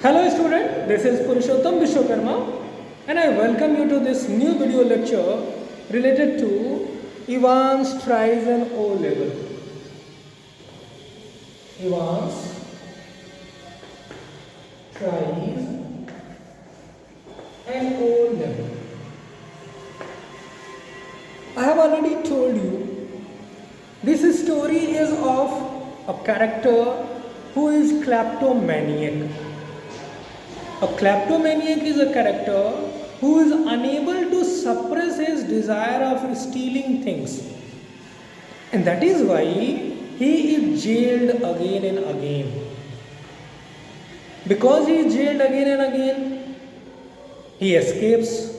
Hello student, this is Purushottam Vishwakarma and I welcome you to this new video lecture related to Evans tries and O level. Evans tries and O level. I have already told you this story is of a character who is kleptomaniac. A kleptomaniac is a character who is unable to suppress his desire of stealing things. And that is why he is jailed again and again. Because he is jailed again and again, he escapes.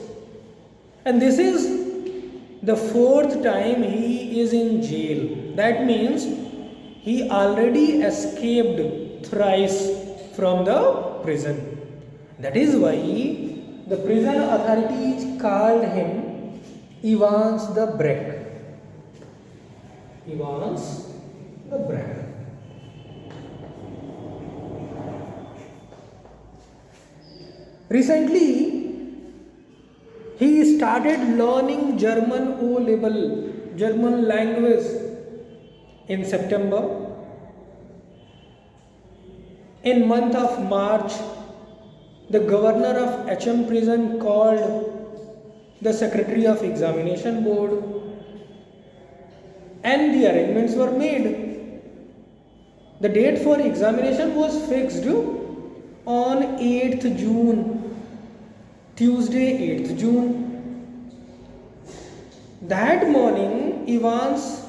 And this is the fourth time he is in jail. That means he already escaped thrice from the prison. That is why the prison authorities called him Evans the Breck. Evans the Breck. Recently, he started learning German O level, German language in September. In month of March, the governor of HM prison called the secretary of examination board and the arrangements were made. The date for examination was fixed on 8th June, Tuesday 8th June. That morning, Evans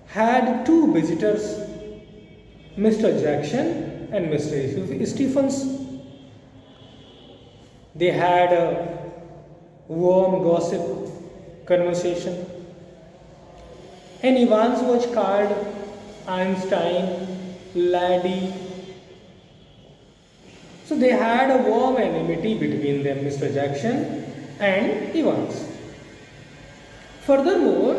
had two visitors, Mr. Jackson and Mr. Stephens. They had a warm gossip conversation. And Evans was called Einstein, laddie. So they had a warm enmity between them, Mr. Jackson and Evans. Furthermore,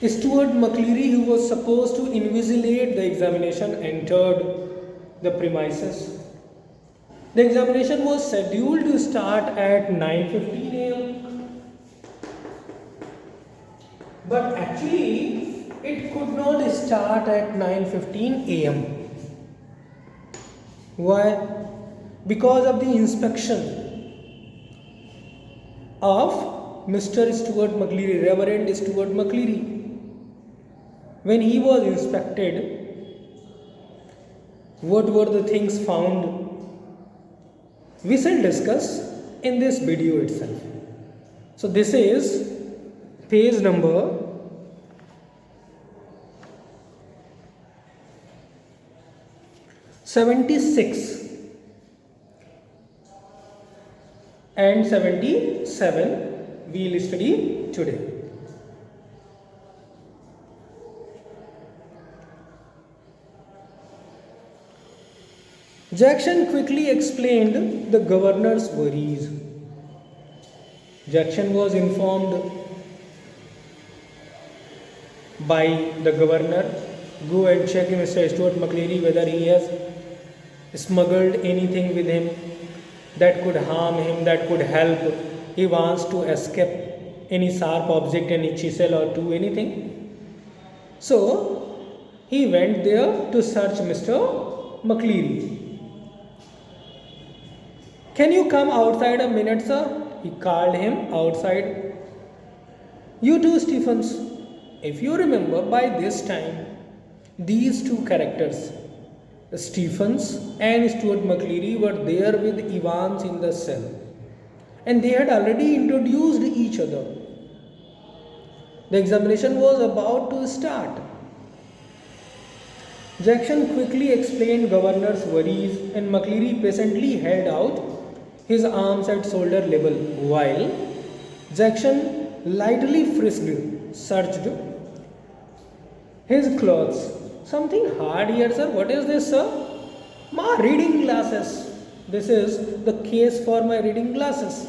Stuart McCleary, who was supposed to invigilate the examination, entered the premises. The examination was scheduled to start at 9:15 a.m. But actually, it could not start at 9:15 a.m. Why? Because of the inspection of Mr. Stuart McCleary, Reverend Stuart McCleary. When he was inspected, what were the things found? We shall discuss in this video itself. So this is page number 76 and 77 we will study today. Jackson quickly explained the governor's worries. Jackson was informed by the governor, go and check Mr. Stuart McCleary whether he has smuggled anything with him that could harm him, that could help. He wants to escape any sharp object, any chisel or do anything. So he went there to search Mr. McCleary. Can you come outside a minute, sir? He called him outside. You too, Stephens. If you remember, by this time, these two characters, Stephens and Stuart McCleary, were there with Evans in the cell. And they had already introduced each other. The examination was about to start. Jackson quickly explained governor's worries and McCleary patiently held out his arms at shoulder level while Jackson lightly frisked, searched his clothes. Something hard here, sir. What is this, sir? My reading glasses. This is the case for my reading glasses,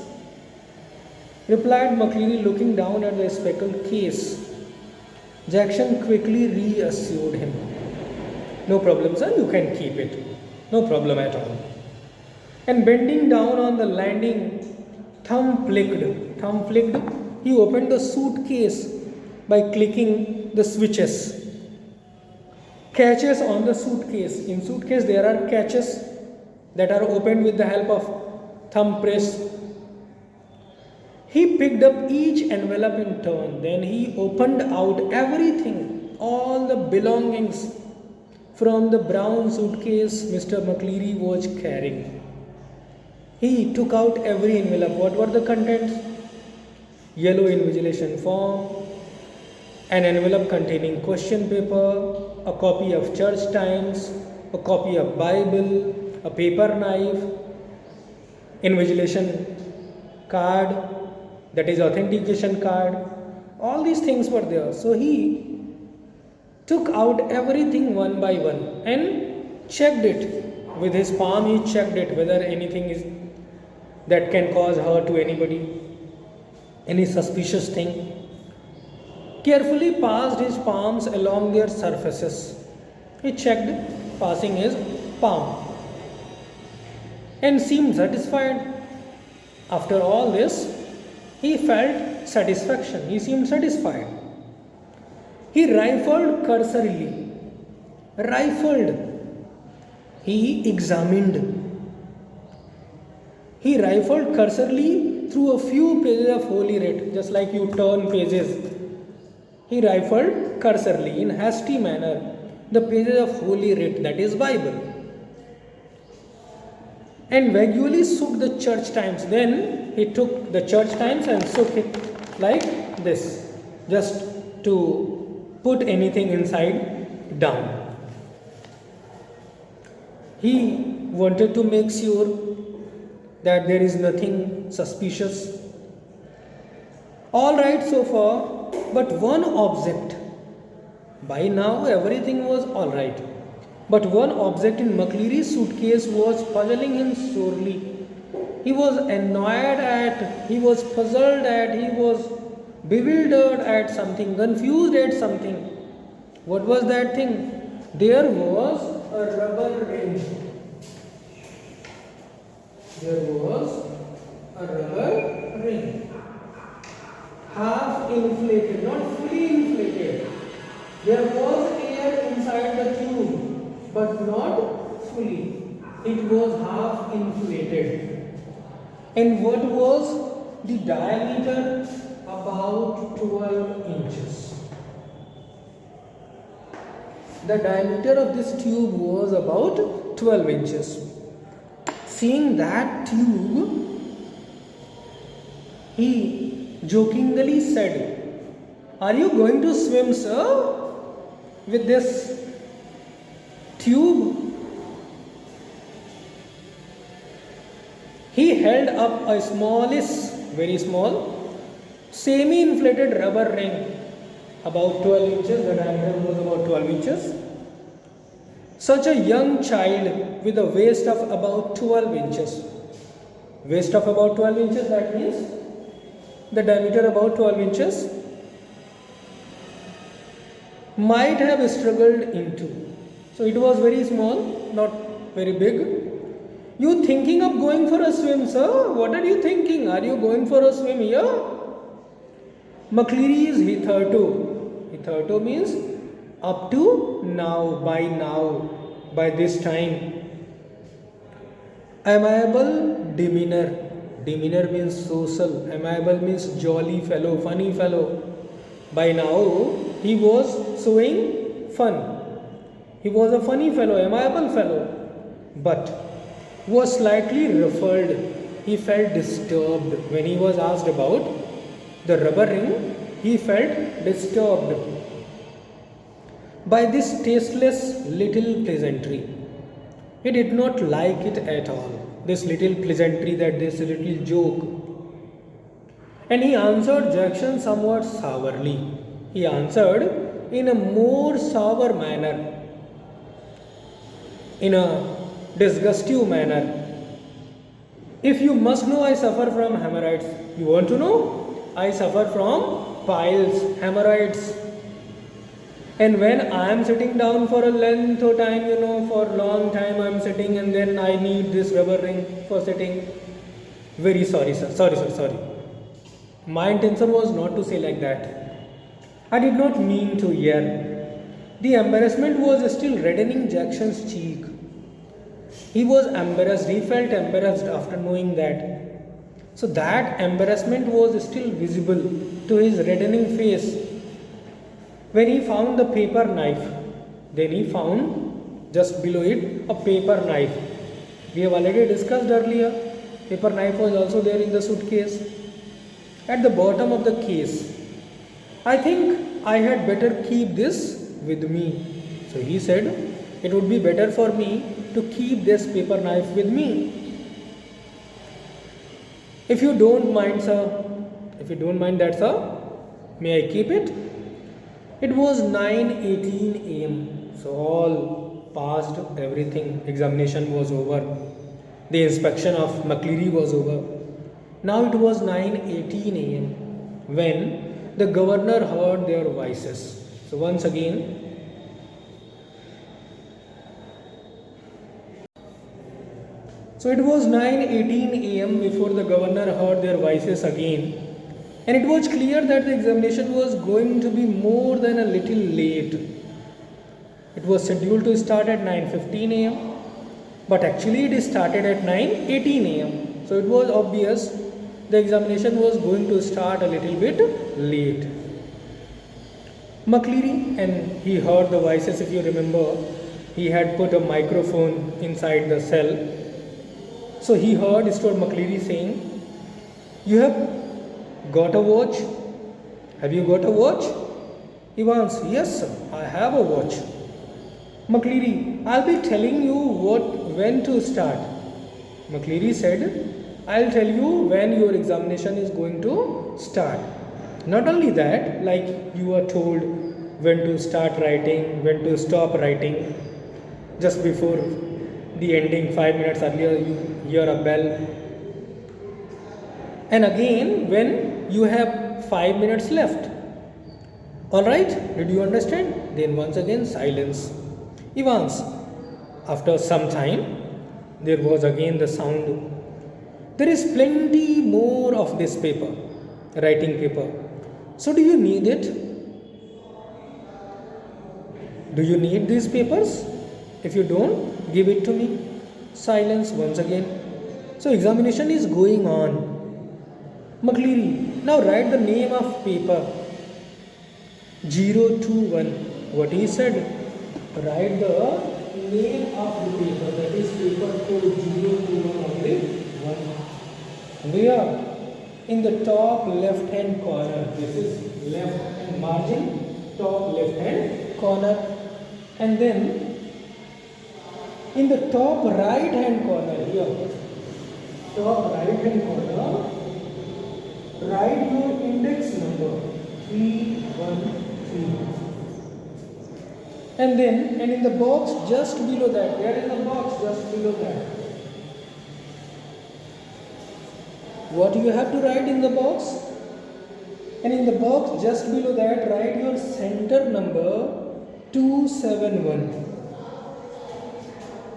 replied McCleary, looking down at the speckled case. Jackson quickly reassured him. No problem, sir, you can keep it. No problem at all. And bending down on the landing, thumb flicked, he opened the suitcase by clicking the switches. Catches on the suitcase. In suitcase there are catches that are opened with the help of thumb press. He picked up each envelope in turn. Then he opened out everything, all the belongings from the brown suitcase Mr. McCleary was carrying. He took out every envelope. What were the contents? Yellow invigilation form, an envelope containing question paper, a copy of Church Times, a copy of Bible, a paper knife, invigilation card, that is authentication card. All these things were there. So he took out everything one by one and checked it with his palm. He checked it whether anything is that can cause hurt to anybody, any suspicious thing. Carefully passed his palms along their surfaces. He checked, passing his palm, and seemed satisfied. After all this, he felt satisfaction. He seemed satisfied. He rifled cursorily. He examined. He rifled cursorily through a few pages of Holy Writ, just like you turn pages. He rifled cursorily in hasty manner the pages of Holy Writ, that is Bible, and vaguely shook the Church Times. Then he took the Church Times and shook it like this, just to put anything inside down. He wanted to make sure that there is nothing suspicious. All right so far, but one object. By now everything was all right, but one object in McCleary's suitcase was puzzling him sorely. He was annoyed at, he was puzzled at, he was bewildered at something, confused at something. What was that thing? There was a rubber ring. There was a rubber ring. Half inflated, not fully inflated. There was air inside the tube, but not fully. It was half inflated. And what was the diameter? About 12 inches. The diameter of this tube was about 12 inches. Seeing that tube, he jokingly said, "Are you going to swim, sir, with this tube?" He held up a smallish, very small, semi-inflated rubber ring, about 12 inches, the diameter was about 12 inches. Such a young child with a waist of about 12 inches. Waist of about 12 inches, that means the diameter about 12 inches, might have struggled into. So it was very small, not very big. You thinking of going for a swim, sir? What are you thinking? Are you going for a swim here? McCleary is hitherto. Hitherto means up to now, by this time. Amiable demeanor. Demeanor means social. Amiable means jolly fellow, funny fellow. By now, he was showing fun. He was a funny fellow, amiable fellow, but was slightly ruffled. He felt disturbed when he was asked about the rubber ring. He felt disturbed by this tasteless little pleasantry. He did not like it at all, this little pleasantry, this little joke. And he answered Jackson somewhat sourly. He answered in a more sour manner, in a disgustive manner. "If you must know, I suffer from hemorrhoids." You want to know? I suffer from piles, hemorrhoids. And when I am sitting down for a length of time, for long time I am sitting, and then I need this rubber ring for sitting. Very sorry sir, sorry. My intention was not to say like that. I did not mean to yell. The embarrassment was still reddening Jackson's cheek. He was embarrassed, he felt embarrassed after knowing that. So that embarrassment was still visible to his reddening face when he found the paper knife. Then he found just below it a paper knife. We have already discussed earlier. Paper knife was also there in the suitcase. At the bottom of the case, I think I had better keep this with me. So he said, it would be better for me to keep this paper knife with me. If you don't mind, sir, if you don't mind that, sir, may I keep it? It was 9:18 a.m. So all passed, everything. Examination was over. The inspection of McCleary was over. Now it was 9:18 a.m. when the governor heard their voices. So once again, it was 9:18 a.m. before the governor heard their voices again, and it was clear that the examination was going to be more than a little late. It was scheduled to start at 9:15 a.m., but actually it started at 9:18 a.m. So it was obvious the examination was going to start a little bit late. McCleary, and he heard the voices, if you remember, he had put a microphone inside the cell. So he heard Stuart McCleary saying, "You have got a watch? Have you got a watch?" Evans, "Yes, sir, I have a watch." McCleary, "I'll be telling you when to start." McCleary said, "I'll tell you when your examination is going to start. Not only that, like you are told when to start writing, when to stop writing. Just before the ending, 5 minutes earlier, you hear a bell. And again, when you have 5 minutes left. Alright, did you understand? Then once again, silence. Evans, after some time, there was again the sound. There is plenty more of this paper, writing paper. So do you need it? Do you need these papers? If you don't, give it to me. Silence once again. So examination is going on. McCleary, now write the name of paper. 021. What he said? Write the name of the paper. That is paper code 021 only one. Where? In the top left hand corner. This is left hand margin, top left hand corner. And then in the top right hand corner here, top right hand corner, write your index number 313. And in the box just below that, there is a box just below that. What you have to write in the box? And in the box just below that, write your center number 271.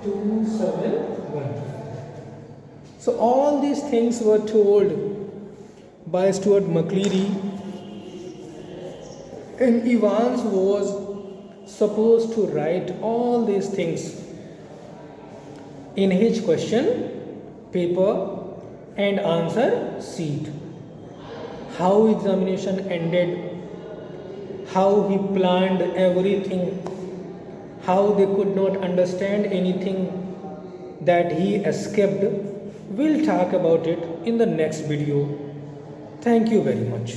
271. So all these things were told by Stuart McCleary, and Evans was supposed to write all these things in his question paper and answer sheet. How examination ended, how he planned everything, how they could not understand anything that he escaped. We'll talk about it in the next video. Thank you very much.